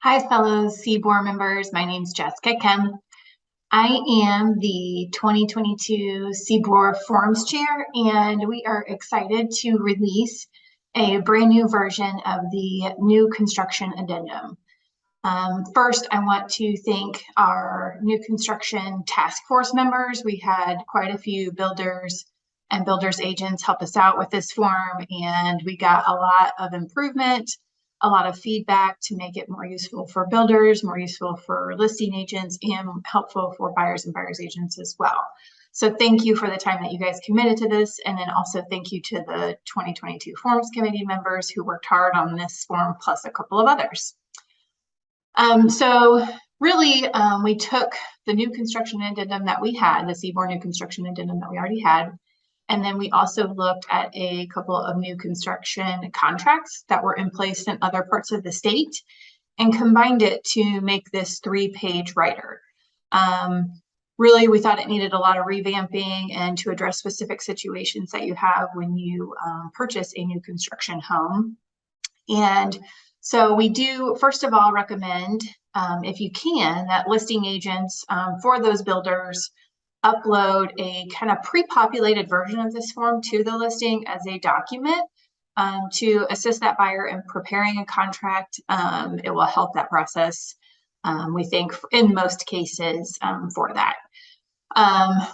Hi, fellow CBOR members. My name is Jessica Kempf. I am the 2022 CBOR Forms Chair, and we are excited to release a brand new version of the New Construction Addendum. First, I want to thank our new construction task force members. We had quite a few builders and builders agents help us out with this form, and we got a lot of improvement, a lot of feedback to make it more useful for builders, more useful for listing agents, and helpful for buyers and buyers agents as well. So thank you for the time that you guys committed to this, and then also thank you to the 2022 Forms Committee members who worked hard on this form, plus a couple of others. So really, we took the new construction addendum that we had, the CBOR New Construction Addendum that we already had, and then we also looked at a couple of new construction contracts that were in place in other parts of the state and combined it to make this 3-page writer. Really, we thought it needed a lot of revamping and to address specific situations that you have when you purchase a new construction home. And so we do, first of all, recommend, if you can, that listing agents for those builders upload a kind of pre-populated version of this form to the listing as a document to assist that buyer in preparing a contract. It will help that process, we think, in most cases for that.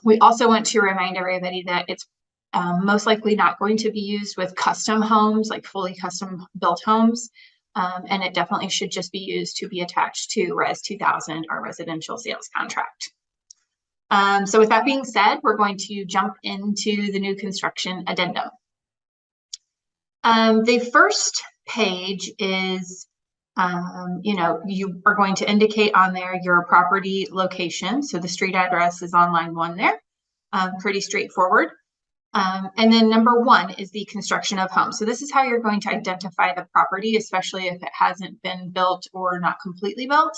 We also want to remind everybody that it's most likely not going to be used with custom homes, like fully custom built homes. And it definitely should just be used to be attached to Res 2000, our residential sales contract. So with that being said, we're going to jump into the new construction addendum. The first page is, you are going to indicate on there your property location. So the street address is on line 1 there, pretty straightforward. And then number 1 is the construction of homes. So this is how you're going to identify the property, especially if it hasn't been built or not completely built.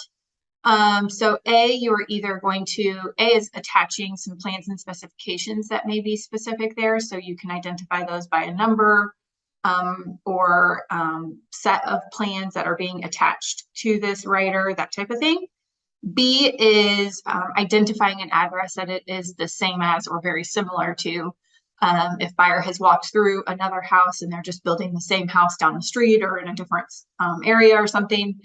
So you're either going to, A is attaching some plans and specifications that may be specific there. So you can identify those by a number or set of plans that are being attached to this writer, that type of thing. B is identifying an address that it is the same as or very similar to. If buyer has walked through another house and they're just building the same house down the street or in a different area or something,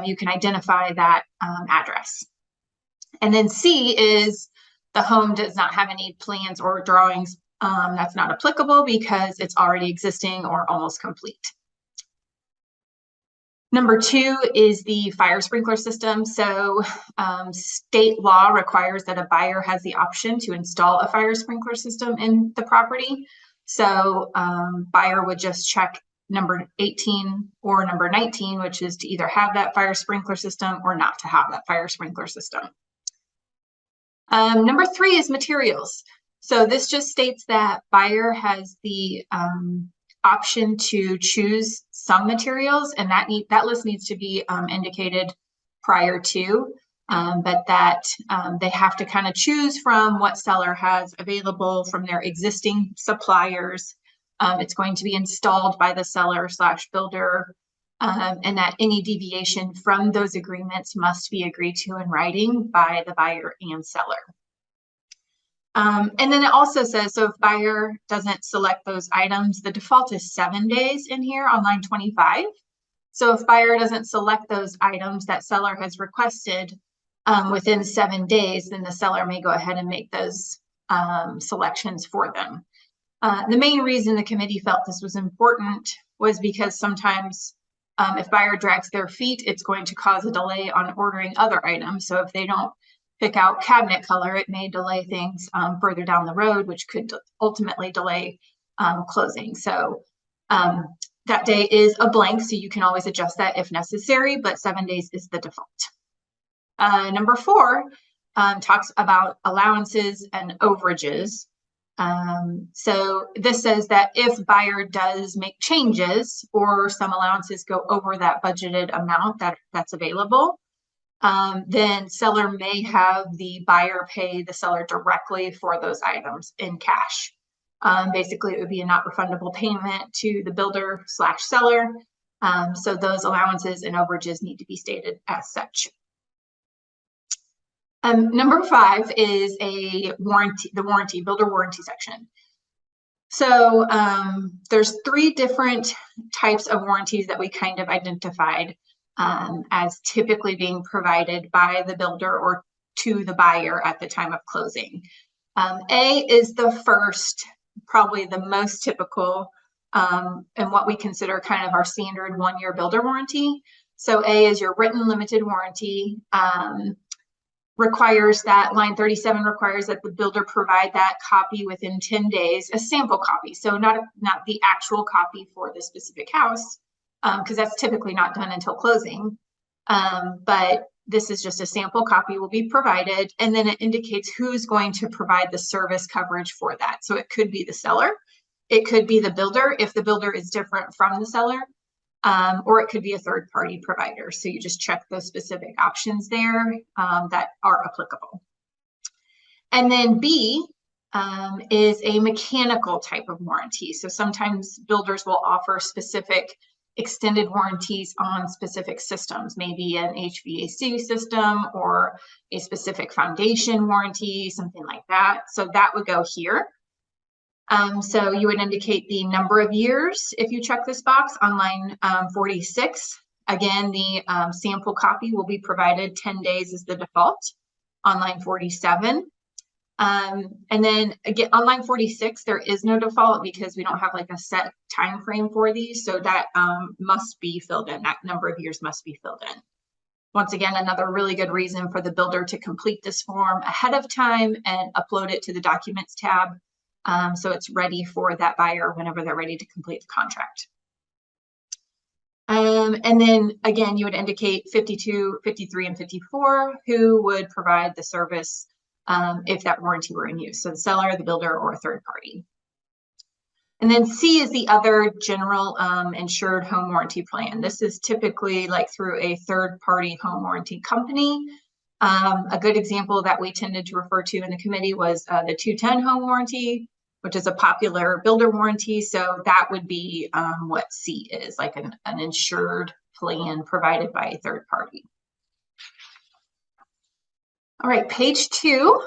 you can identify that address. And then C is the home does not have any plans or drawings. That's not applicable because it's already existing or almost complete. Number 2 is the fire sprinkler system. So state law requires that a buyer has the option to install a fire sprinkler system in the property. So buyer would just check number 18 or number 19, which is to either have that fire sprinkler system or not to have that fire sprinkler system. Number 3 is materials. So this just states that buyer has the option to choose some materials, and that list needs to be indicated prior to, but that they have to kind of choose from what seller has available from their existing suppliers. It's going to be installed by the seller / builder, and that any deviation from those agreements must be agreed to in writing by the buyer and seller. And then it also says, so if buyer doesn't select those items, the default is 7 days in here on line 25. So if buyer doesn't select those items that seller has requested within 7 days, then the seller may go ahead and make those selections for them. The main reason the committee felt this was important was because sometimes if buyer drags their feet, it's going to cause a delay on ordering other items. So if they don't pick out cabinet color, it may delay things further down the road, which could ultimately delay closing. So that day is a blank, so you can always adjust that if necessary, but 7 days is the default. Number 4 talks about allowances and overages. So this says that if buyer does make changes or some allowances go over that budgeted amount that's available, then seller may have the buyer pay the seller directly for those items in cash. Basically, it would be a not refundable payment to the builder / seller. So those allowances and overages need to be stated as such. Number 5 is a warranty, the builder warranty section. So there's 3 different types of warranties that we kind of identified as typically being provided by the builder or to the buyer at the time of closing. A is the first, probably the most typical, and what we consider kind of our standard 1-year builder warranty. So A is your written limited warranty. Requires that line 37 requires that the builder provide that copy within 10 days, a sample copy. So not the actual copy for the specific house, because that's typically not done until closing. But this is just a sample copy will be provided, and then it indicates who's going to provide the service coverage for that. So it could be the seller, it could be the builder if the builder is different from the seller, or it could be a third-party provider. So you just check those specific options there that are applicable. And then B is a mechanical type of warranty. So sometimes builders will offer specific extended warranties on specific systems, maybe an HVAC system or a specific foundation warranty, something like that. So that would go here. So you would indicate the number of years if you check this box on line 46. Again, the sample copy will be provided 10 days is the default on line 47. And then again, on line 46, there is no default because we don't have like a set time frame for these. So that must be filled in. That number of years must be filled in. Once again, another really good reason for the builder to complete this form ahead of time and upload it to the Documents tab. So it's ready for that buyer whenever they're ready to complete the contract. And then again, you would indicate 52, 53, and 54 who would provide the service if that warranty were in use. So the seller, the builder, or a third party. And then C is the other general insured home warranty plan. This is typically like through a third party home warranty company. A good example that we tended to refer to in the committee was the 210 home warranty, which is a popular builder warranty. So that would be what C is, like an insured plan provided by a third party. All right, page 2.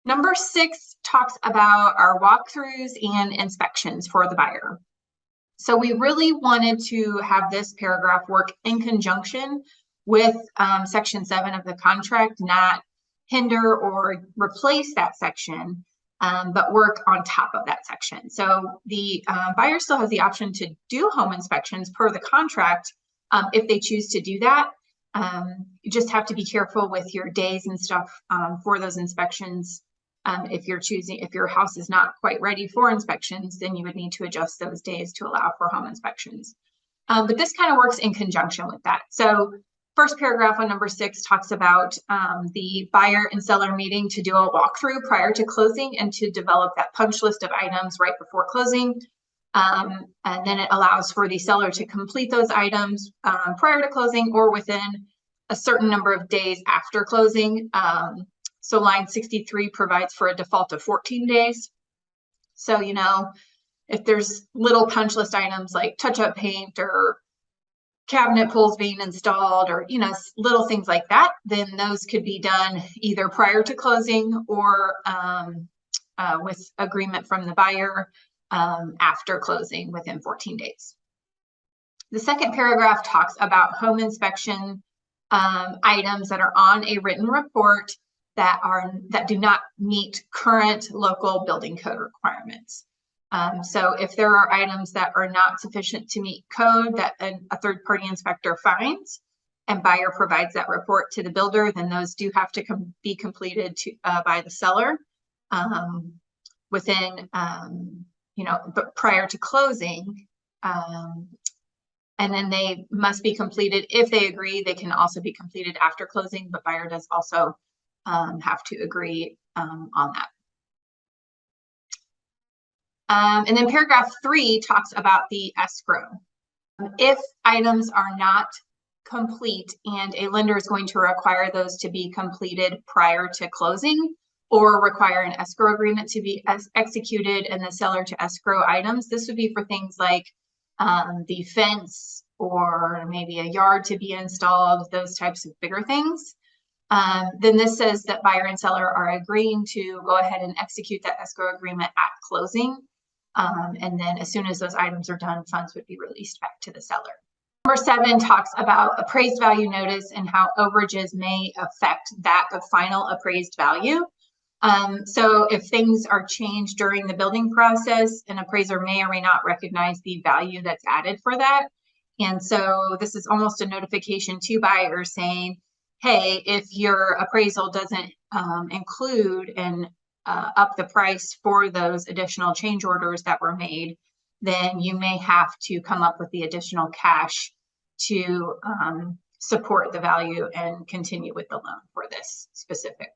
Number 6 talks about our walkthroughs and inspections for the buyer. So we really wanted to have this paragraph work in conjunction with section 7 of the contract, not hinder or replace that section, but work on top of that section. So the buyer still has the option to do home inspections per the contract if they choose to do that. You just have to be careful with your days and stuff for those inspections. If your house is not quite ready for inspections, then you would need to adjust those days to allow for home inspections. But this kind of works in conjunction with that. So first paragraph on number 6 talks about the buyer and seller meeting to do a walkthrough prior to closing and to develop that punch list of items right before closing. And then it allows for the seller to complete those items prior to closing or within a certain number of days after closing. So line 63 provides for a default of 14 days. So, you know, if there's little punch list items like touch-up paint or cabinet pulls being installed or, you know, little things like that, then those could be done either prior to closing or with agreement from the buyer after closing within 14 days. The second paragraph talks about home inspection items that are on a written report that do not meet current local building code requirements. So if there are items that are not sufficient to meet code that a third-party inspector finds and buyer provides that report to the builder, then those do have to be completed by the seller within, but prior to closing. And then they must be completed if they agree. They can also be completed after closing, but buyer does also have to agree on that. And then paragraph 3 talks about the escrow. If items are not complete and a lender is going to require those to be completed prior to closing or require an escrow agreement to be executed and the seller to escrow items, this would be for things like the fence, or maybe a yard to be installed, those types of bigger things. Then this says that buyer and seller are agreeing to go ahead and execute that escrow agreement at closing. And then as soon as those items are done, funds would be released back to the seller. Number 7 talks about appraised value notice and how overages may affect that of final appraised value. So if things are changed during the building process, an appraiser may or may not recognize the value that's added for that. And so this is almost a notification to buyers saying, hey, if your appraisal doesn't include and up the price for those additional change orders that were made, then you may have to come up with the additional cash to support the value and continue with the loan for this specific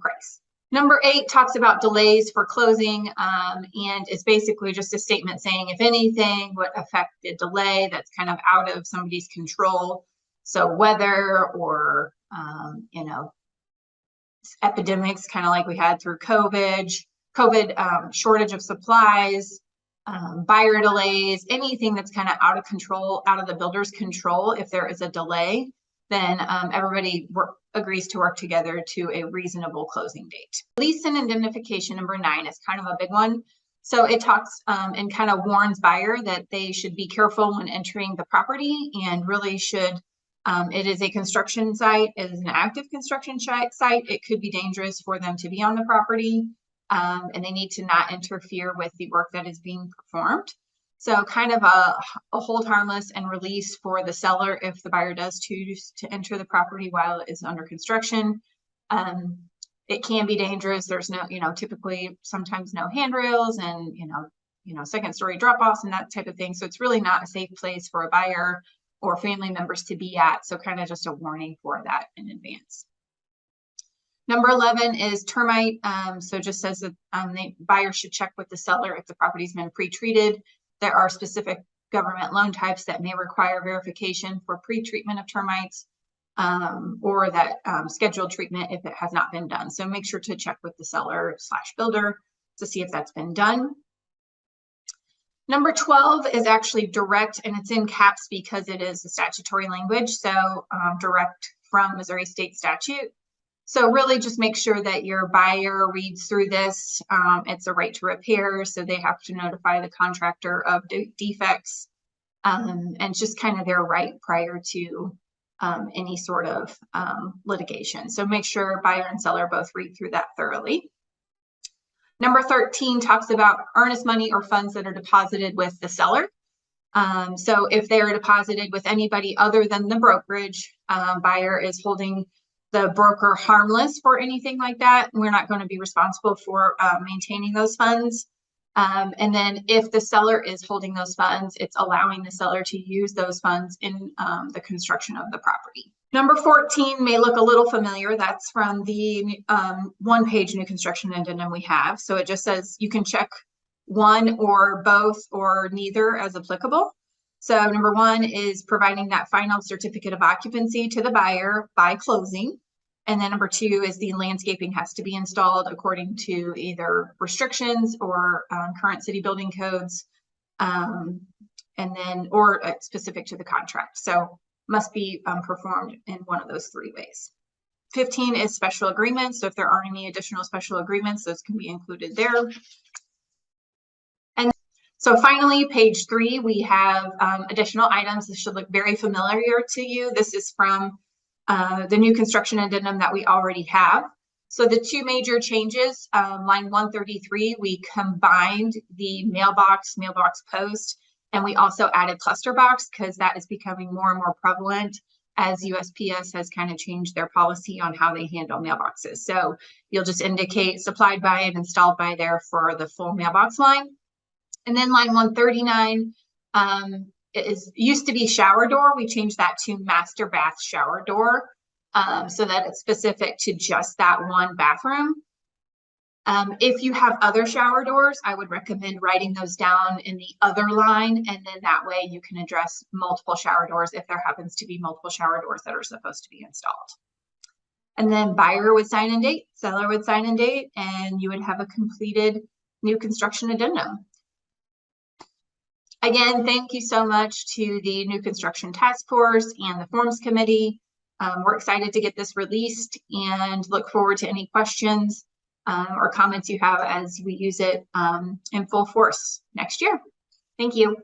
price. Number 8 talks about delays for closing, and it's basically just a statement saying if anything would affect the delay that's kind of out of somebody's control. So weather or, epidemics, kind of like we had through COVID, shortage of supplies, buyer delays, anything that's kind of out of control, out of the builder's control. If there is a delay, then everybody agrees to work together to a reasonable closing date. Lease and indemnification, number 9, is kind of a big one. So it talks and kind of warns buyer that they should be careful when entering the property, and really should, it is a construction site, it is an active construction site. It could be dangerous for them to be on the property, and they need to not interfere with the work that is being performed. So kind of a hold harmless and release for the seller if the buyer does choose to enter the property while it is under construction. It can be dangerous. There's no, typically sometimes no handrails and, second story drop offs and that type of thing. So it's really not a safe place for a buyer or family members to be at. So kind of just a warning for that in advance. Number 11 is termite. So just says that the buyer should check with the seller if the property's been pre-treated. There are specific government loan types that may require verification for pre-treatment of termites, or that scheduled treatment if it has not been done. So make sure to check with the seller / builder to see if that's been done. Number 12 is actually direct, and it's in caps because it is a statutory language. So direct from Missouri state statute. So really just make sure that your buyer reads through this. It's a right to repair, so they have to notify the contractor of defects, and just kind of their right prior to any sort of litigation. So make sure buyer and seller both read through that thoroughly. Number 13 talks about earnest money or funds that are deposited with the seller. So if they are deposited with anybody other than the brokerage, buyer is holding the broker harmless for anything like that. We're not going to be responsible for maintaining those funds. And then if the seller is holding those funds, it's allowing the seller to use those funds in the construction of the property. Number 14 may look a little familiar. That's from the one-page new construction addendum we have. So it just says you can check one or both or neither as applicable. So number 1 is providing that final certificate of occupancy to the buyer by closing. And then number 2 is the landscaping has to be installed according to either restrictions or current city building codes, and then or specific to the contract. So must be performed in one of those 3 ways. 15 is special agreements. So if there aren't any additional special agreements, those can be included there. And so finally, page 3, we have additional items. This should look very familiar to you. This is from the new construction addendum that we already have. So the 2 major changes, line 133, we combined the mailbox post, and we also added cluster box because that is becoming more and more prevalent as USPS has kind of changed their policy on how they handle mailboxes. So you'll just indicate supplied by and installed by there for the full mailbox line. And then line 139, it used to be shower door. We changed that to master bath shower door, so that it's specific to just that one bathroom. If you have other shower doors, I would recommend writing those down in the other line, and then that way you can address multiple shower doors if there happens to be multiple shower doors that are supposed to be installed. And then buyer would sign and date, seller would sign and date, and you would have a completed new construction addendum. Again, thank you so much to the New Construction Task Force and the Forms Committee. We're excited to get this released and look forward to any questions or comments you have as we use it in full force next year. Thank you.